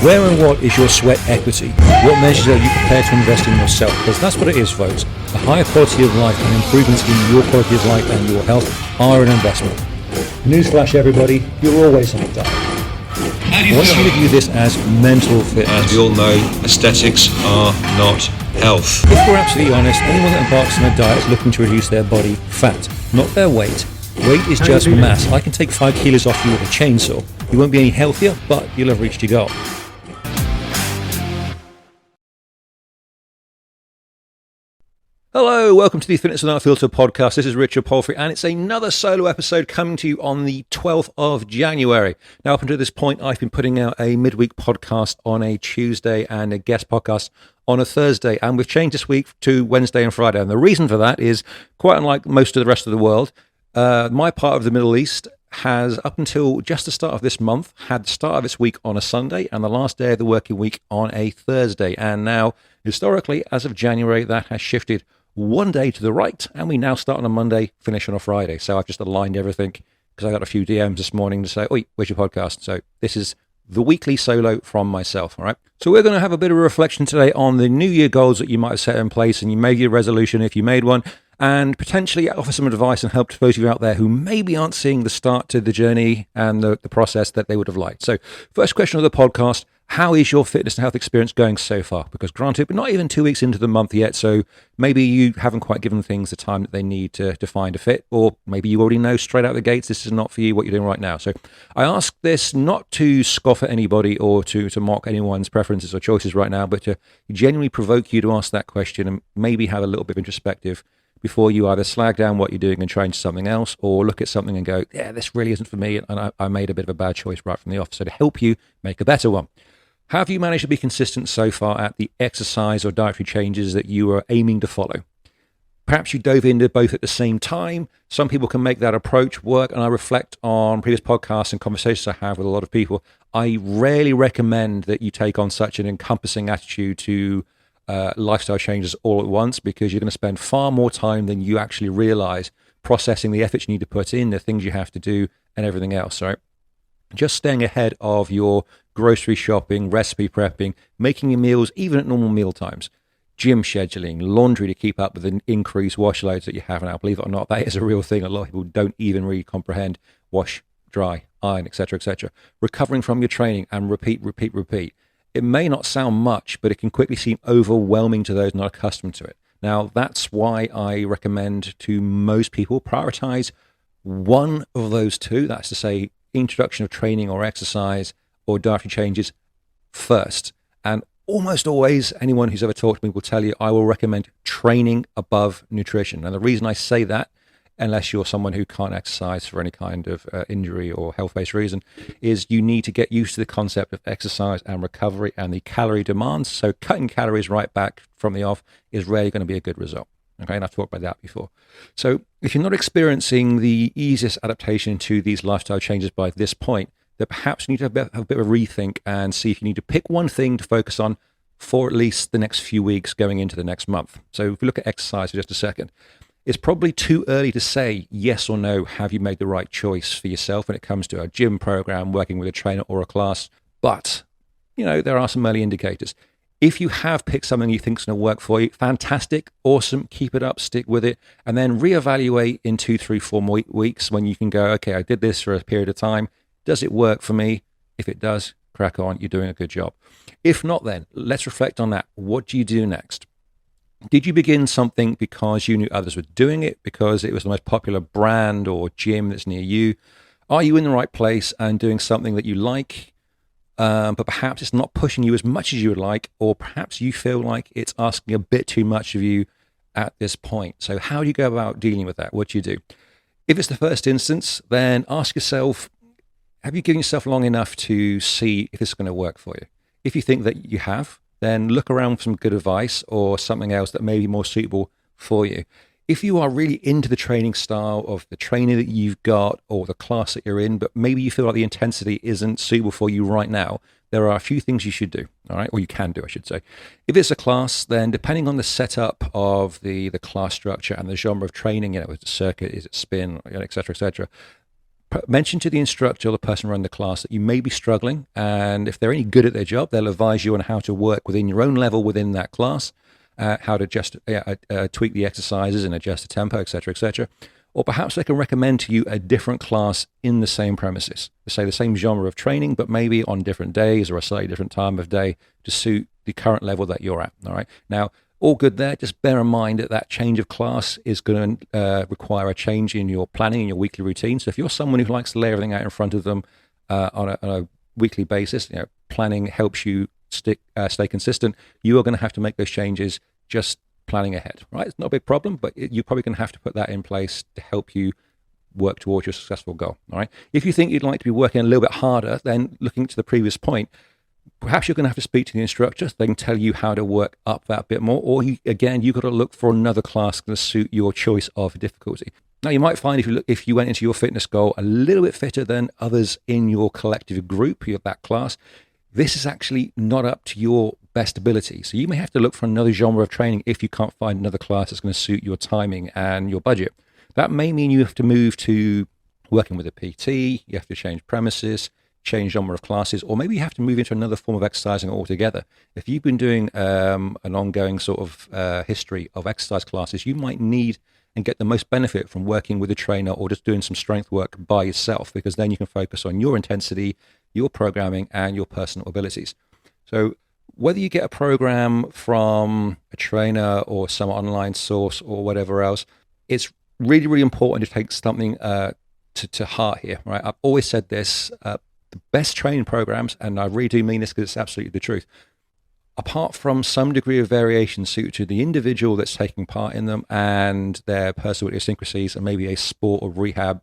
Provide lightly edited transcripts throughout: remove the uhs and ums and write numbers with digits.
Where and what is your sweat equity? What measures are you prepared to invest in yourself? Because that's what it is, folks. A higher quality of life and improvements in your quality of life and your health are an investment. Newsflash, everybody, you're always on a diet. I want you to view this as mental fitness. As we all know, aesthetics are not health. If we're absolutely honest, anyone that embarks on a diet is looking to reduce their body fat, not their weight. Weight is just mass. I can take 5 kilos off you with a chainsaw. You won't be any healthier, but you'll have reached your goal. Hello, welcome to the Fitness Without Filter podcast. This is Richard Palfrey, and it's another solo episode coming to you on the 12th of January. Now, up until this point, I've been putting out a midweek podcast on a Tuesday and a guest podcast on a Thursday, and we've changed this week to Wednesday and Friday. And the reason for that is, quite unlike most of the rest of the world, my part of the Middle East has, up until just the start of this month, had the start of its week on a Sunday and the last day of the working week on a Thursday. And now, historically, as of January, that has shifted one day to the right, and we now start on a Monday, finish on a Friday. So I've just aligned everything because I got a few DMs this morning to say, "Oi, where's your podcast?" So this is the weekly solo from myself, all right? So we're going to have a bit of a reflection today on the New Year goals that you might have set in place, and you made your resolution if you made one, and potentially offer some advice and help to those of you out there who maybe aren't seeing the start to the journey and the process that they would have liked. So first question of the podcast: how is your fitness and health experience going so far? Because granted, we're not even 2 weeks into the month yet, so maybe you haven't quite given things the time that they need to find a fit, or maybe you already know straight out the gates this is not for you, what you're doing right now. So I ask this not to scoff at anybody or to mock anyone's preferences or choices right now, but to genuinely provoke you to ask that question and maybe have a little bit of introspective before you either slag down what you're doing and change something else, or look at something and go, yeah, this really isn't for me, and I made a bit of a bad choice right from the off. So to help you make a better one. Have you managed to be consistent so far at the exercise or dietary changes that you are aiming to follow? Perhaps you dove into both at the same time. Some people can make that approach work, and I reflect on previous podcasts and conversations I have with a lot of people. I rarely recommend that you take on such an encompassing attitude to lifestyle changes all at once, because you're going to spend far more time than you actually realize processing the efforts you need to put in, the things you have to do, and everything else, right? Just staying ahead of your grocery shopping, recipe prepping, making your meals, even at normal meal times, gym scheduling, laundry to keep up with the increased wash loads that you have now. Believe it or not, that is a real thing. A lot of people don't even really comprehend wash, dry, iron, etc., etc. Recovering from your training and repeat. It may not sound much, but it can quickly seem overwhelming to those not accustomed to it. Now, that's why I recommend to most people prioritize one of those two. That's to say, introduction of training or exercise or dietary changes first. And almost always, anyone who's ever talked to me will tell you I will recommend training above nutrition. And the reason I say that, unless you're someone who can't exercise for any kind of injury or health-based reason, is you need to get used to the concept of exercise and recovery and the calorie demands. So cutting calories right back from the off is rarely going to be a good result. Okay, and I've talked about that before. So if you're not experiencing the easiest adaptation to these lifestyle changes by this point, then perhaps you need to have a bit of a rethink and see if you need to pick one thing to focus on for at least the next few weeks going into the next month. So if we look at exercise for just a second, it's probably too early to say yes or no, have you made the right choice for yourself when it comes to a gym program, working with a trainer or a class. But, you know, there are some early indicators. If you have picked something you think is going to work for you, fantastic, awesome, keep it up, stick with it, and then reevaluate in 2, 3, 4 more weeks when you can go, okay, I did this for a period of time. Does it work for me? If it does, crack on, you're doing a good job. If not, then let's reflect on that. What do you do next? Did you begin something because you knew others were doing it, because it was the most popular brand or gym that's near you? Are you in the right place and doing something that you like? But perhaps it's not pushing you as much as you would like, or perhaps you feel like it's asking a bit too much of you at this point. So how do you go about dealing with that? What do you do? If it's the first instance, then ask yourself, have you given yourself long enough to see if it's going to work for you? If you think that you have, then look around for some good advice or something else that may be more suitable for you. If you are really into the training style of the trainer that you've got or the class that you're in, but maybe you feel like the intensity isn't suitable for you right now, there are a few things you should do, all right? Or you can do, I should say. If it's a class, then depending on the setup of the class structure and the genre of training, is it circuit, is it spin, et cetera, mention to the instructor or the person running the class that you may be struggling, and if they're any good at their job, they'll advise you on how to work within your own level within that class, how to just tweak the exercises and adjust the tempo, etc., etc. Or perhaps they can recommend to you a different class in the same premises, say the same genre of training, but maybe on different days or a slightly different time of day to suit the current level that you're at. All right. Now, all good there. Just bear in mind that that change of class is going to require a change in your planning and your weekly routine. So if you're someone who likes to lay everything out in front of them on a weekly basis, planning helps you stay consistent. You are going to have to make those changes just planning ahead, right? It's not a big problem, but you're probably going to have to put that in place to help you work towards your successful goal. All right. If you think you'd like to be working a little bit harder, then looking to the previous point, perhaps you're going to have to speak to the instructor. They can tell you how to work up that bit more. Or you've got to look for another class to suit your choice of difficulty. Now, you might find if you went into your fitness goal a little bit fitter than others in your collective group, that class, this is actually not up to your best ability. So you may have to look for another genre of training if you can't find another class that's going to suit your timing and your budget. That may mean you have to move to working with a PT, you have to change premises, change genre of classes, or maybe you have to move into another form of exercising altogether. If you've been doing an ongoing sort of history of exercise classes, you might need and get the most benefit from working with a trainer or just doing some strength work by yourself, because then you can focus on your intensity, your programming, and your personal abilities. So whether you get a program from a trainer or some online source or whatever else, it's really, really important to take something to heart here, right? I've always said this, the best training programs, and I really do mean this because it's absolutely the truth, apart from some degree of variation suited to the individual that's taking part in them and their personal idiosyncrasies and maybe a sport or rehab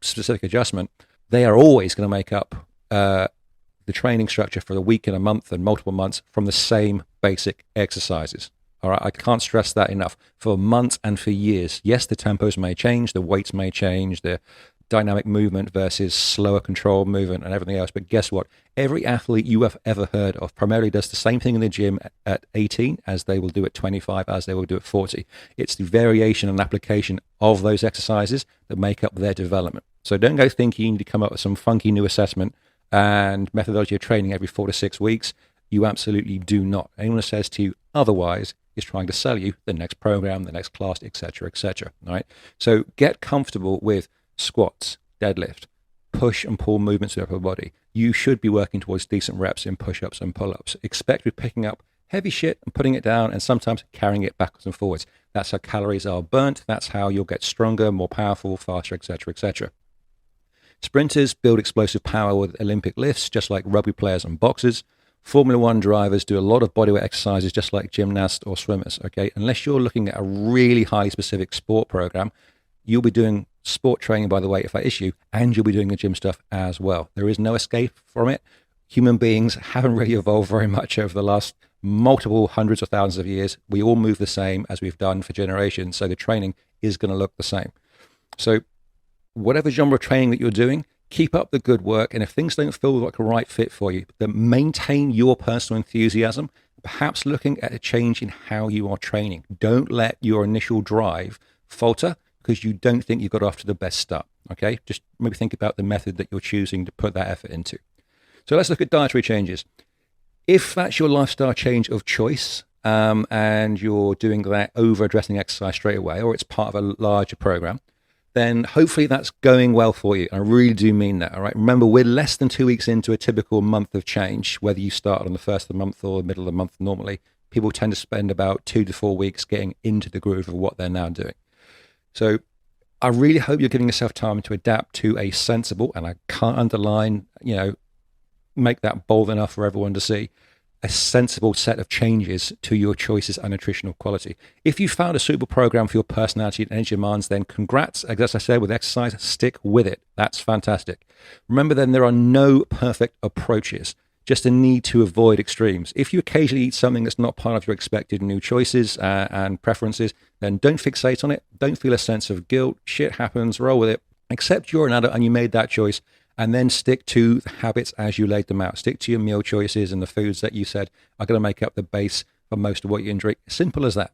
specific adjustment, they are always going to make up the training structure for the week and a month and multiple months from the same basic exercises. All right, I can't stress that enough. For months and for years, yes, the tempos may change, the weights may change, the dynamic movement versus slower controlled movement and everything else. But guess what? Every athlete you have ever heard of primarily does the same thing in the gym at 18 as they will do at 25, as they will do at 40. It's the variation and application of those exercises that make up their development. So don't go thinking you need to come up with some funky new assessment and methodology of training every 4 to 6 weeks. You absolutely do not. Anyone who says to you otherwise is trying to sell you the next program, the next class, etc., etc. All right. So get comfortable with squats, deadlift, push and pull movements of the upper body. You should be working towards decent reps in push-ups and pull-ups. Expect to be picking up heavy shit and putting it down and sometimes carrying it backwards and forwards. That's how calories are burnt. That's how you'll get stronger, more powerful, faster, etc., etc. Sprinters build explosive power with Olympic lifts, just like rugby players and boxers. Formula One drivers do a lot of bodyweight exercises, just like gymnasts or swimmers. Okay, unless you're looking at a really highly specific sport program, you'll be doing sport training by the weight of that issue, and you'll be doing the gym stuff as well. There is no escape from it. Human beings haven't really evolved very much over the last multiple hundreds of thousands of years. We all move the same as we've done for generations, so the training is going to look the same. So whatever genre of training that you're doing, keep up the good work. And if things don't feel like a right fit for you, then maintain your personal enthusiasm, perhaps looking at a change in how you are training. Don't let your initial drive falter because you don't think you got off to the best start. Okay, just maybe think about the method that you're choosing to put that effort into. So let's look at dietary changes. If that's your lifestyle change of choice, and you're doing that over addressing exercise straight away, or it's part of a larger program, then hopefully that's going well for you. I really do mean that. All right. Remember, we're less than 2 weeks into a typical month of change, whether you start on the first of the month or the middle of the month. Normally, people tend to spend about 2 to 4 weeks getting into the groove of what they're now doing. So I really hope you're giving yourself time to adapt to a sensible, and I can't underline, make that bold enough for everyone to see, a sensible set of changes to your choices and nutritional quality. If you found a suitable program for your personality and energy demands, then congrats. As I said, with exercise, stick with it. That's fantastic. Remember then, there are no perfect approaches, just a need to avoid extremes. If you occasionally eat something that's not part of your expected new choices and preferences, then don't fixate on it. Don't feel a sense of guilt. Shit happens, roll with it. Accept you're an adult and you made that choice, and then stick to the habits as you laid them out. Stick to your meal choices and the foods that you said are going to make up the base for most of what you drink. Simple as that.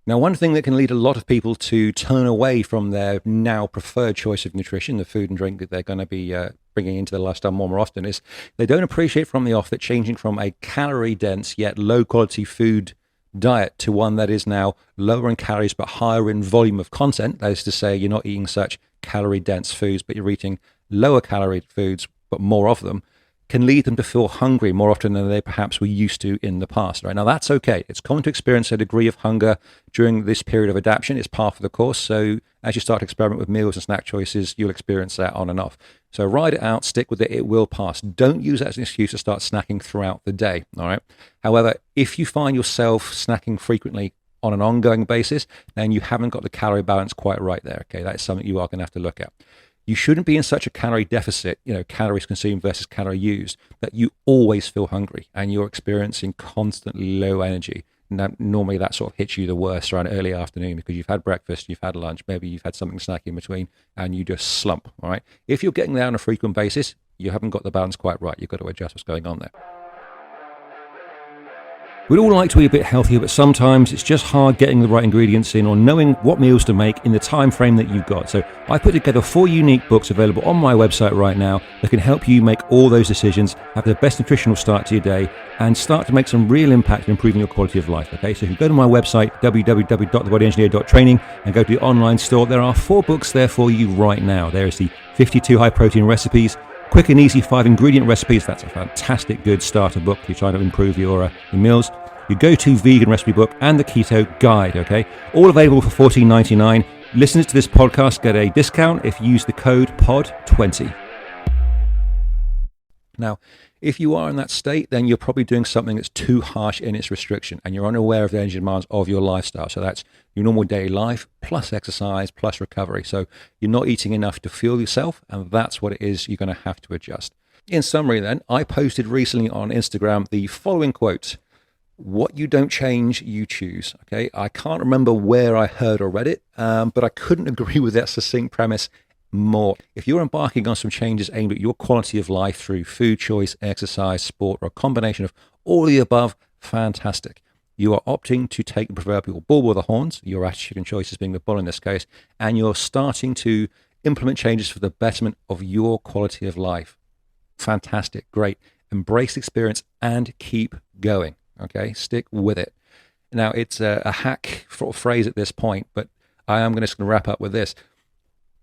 Now, one thing that can lead a lot of people to turn away from their now preferred choice of nutrition, the food and drink that they're going to be bringing into their lifestyle more often, is they don't appreciate from the off that changing from a calorie-dense yet low-quality food diet to one that is now lower in calories but higher in volume of content. That is to say, you're not eating such calorie-dense foods, but you're eating lower calorie foods, but more of them, can lead them to feel hungry more often than they perhaps were used to in the past. Right now, that's okay. It's common to experience a degree of hunger during this period of adaptation. It's part of the course. So as you start to experiment with meals and snack choices, you'll experience that on and off. So ride it out, stick with it. It will pass. Don't use that as an excuse to start snacking throughout the day. All right. However, if you find yourself snacking frequently on an ongoing basis, then you haven't got the calorie balance quite right there. Okay. That is something you are going to have to look at. You shouldn't be in such a calorie deficit, calories consumed versus calorie used, that you always feel hungry and you're experiencing constantly low energy. Now, normally that sort of hits you the worst around early afternoon because you've had breakfast, you've had lunch, maybe you've had something snacky in between, and you just slump, all right? If you're getting there on a frequent basis, you haven't got the balance quite right. You've got to adjust what's going on there. We'd all like to eat a bit healthier, but sometimes it's just hard getting the right ingredients in or knowing what meals to make in the time frame that you've got. So I put together 4 unique books available on my website right now that can help you make all those decisions, have the best nutritional start to your day, and start to make some real impact in improving your quality of life. Okay, so if you go to my website, www.thebodyengineer.training, and go to the online store, there are 4 books there for you right now. There is the 52 high protein recipes, quick and easy 5 ingredient recipes. That's a fantastic good starter book if you're trying to improve your meals. Your go-to vegan recipe book and the keto guide, okay? All available for $14.99. Listeners to this podcast get a discount if you use the code POD20. Now, if you are in that state, then you're probably doing something that's too harsh in its restriction and you're unaware of the energy demands of your lifestyle. So that's your normal daily life plus exercise plus recovery. So you're not eating enough to fuel yourself, and that's what it is you're going to have to adjust. In summary then, I posted recently on Instagram the following quote: "What you don't change, you choose." Okay, I can't remember where I heard or read it, but I couldn't agree with that succinct premise more. If you're embarking on some changes aimed at your quality of life through food choice, exercise, sport, or a combination of all of the above, fantastic. You are opting to take the proverbial bull by the horns, your attitude and choices being the bull in this case, and you're starting to implement changes for the betterment of your quality of life. Fantastic, great. Embrace experience and keep going. Okay, stick with it. Now, it's a hack phrase at this point, but I am just going to wrap up with this.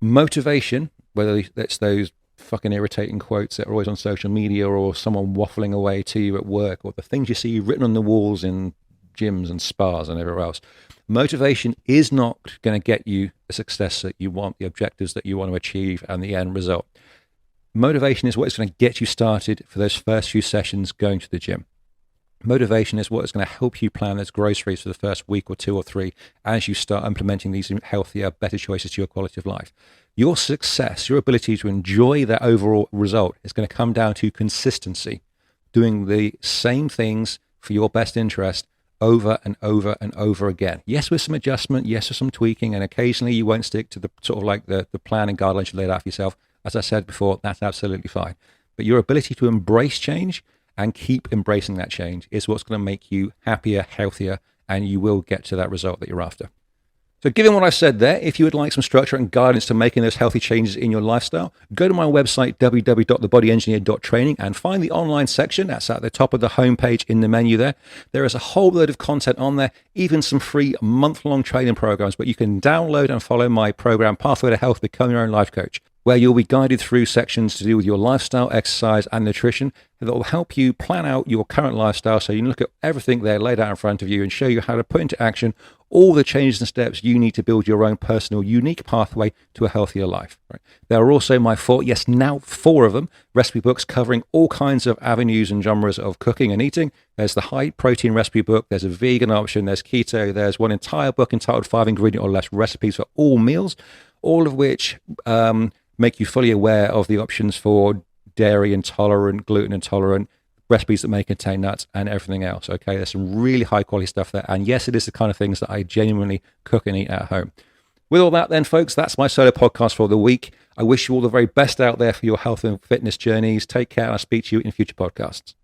Motivation, whether it's those fucking irritating quotes that are always on social media or someone waffling away to you at work or the things you see written on the walls in gyms and spas and everywhere else, motivation is not going to get you the success that you want, the objectives that you want to achieve, and the end result. Motivation is what is going to get you started for those first few sessions going to the gym. Motivation is what is going to help you plan those groceries for the first week or 2 or 3 as you start implementing these healthier, better choices to your quality of life. Your success, your ability to enjoy that overall result is going to come down to consistency, doing the same things for your best interest over and over and over again. Yes, with some adjustment, yes, with some tweaking, and occasionally you won't stick to the sort of like the plan and guidelines you laid out for yourself. As I said before, that's absolutely fine. But your ability to embrace change and keep embracing that change is what's going to make you happier, healthier, and you will get to that result that you're after. So given what I've said there, if you would like some structure and guidance to making those healthy changes in your lifestyle, go to my website, www.thebodyengineer.training, and find the online section. That's at the top of the homepage in the menu there. There is a whole load of content on there, even some free month-long training programs, but you can download and follow my program, Pathway to Health, Become Your Own Life Coach, where you'll be guided through sections to do with your lifestyle, exercise, and nutrition that will help you plan out your current lifestyle so you can look at everything there laid out in front of you and show you how to put into action all the changes and steps you need to build your own personal, unique pathway to a healthier life. Right? There are also my 4 of them, recipe books covering all kinds of avenues and genres of cooking and eating. There's the high protein recipe book, there's a vegan option, there's keto, there's one entire book entitled 5 ingredient or less recipes for all meals, all of which make you fully aware of the options for dairy intolerant, gluten intolerant, recipes that may contain nuts and everything else. Okay, there's some really high quality stuff there. And yes, it is the kind of things that I genuinely cook and eat at home. With all that then, folks, that's my solo podcast for the week. I wish you all the very best out there for your health and fitness journeys. Take care. I'll speak to you in future podcasts.